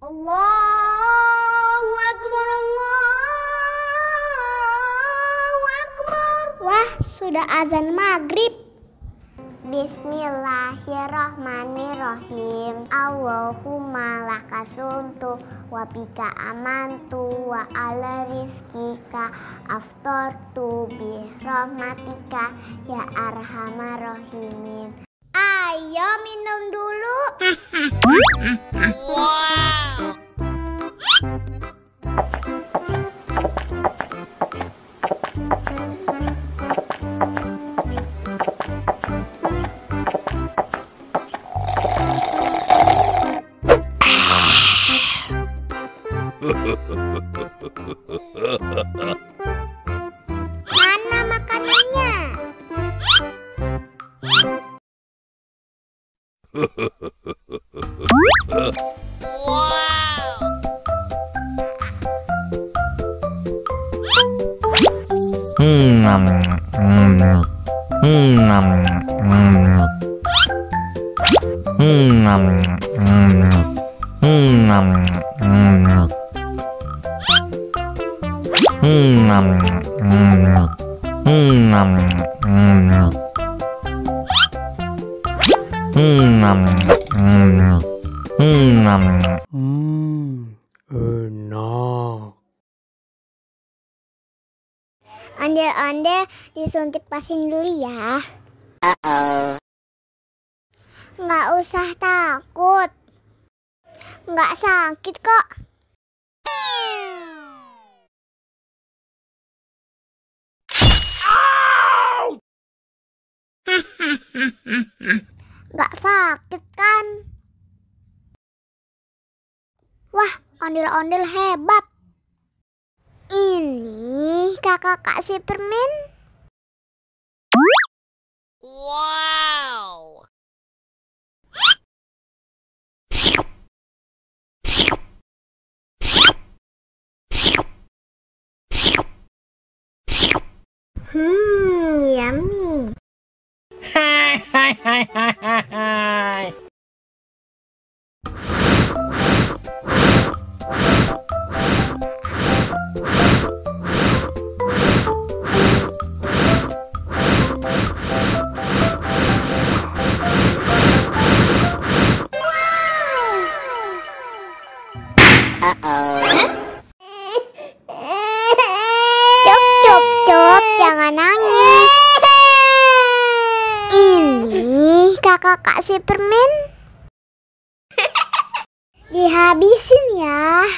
Allahu Akbar, Allahu Akbar. Wah, sudah azan maghrib. Bismillahirrahmanirrahim. Allahumma lakasumtu wa bika amantu wa ala rizkika aftartu bi rahmatika ya arhamar rahimin. Ayo minum dulu. Wow. Mana makanannya? Enak. Ondel-ondel disuntik vaksin dulu ya. Nggak usah takut. Nggak sakit kok. Nggak sakit kan? Wah, ondel-ondel hebat. Ini kakak kasih permen. Wow. Yummy. Hai hai hai hai hai. Cup, jangan nangis. Ini kakak kasih permen. Dihabisin ya.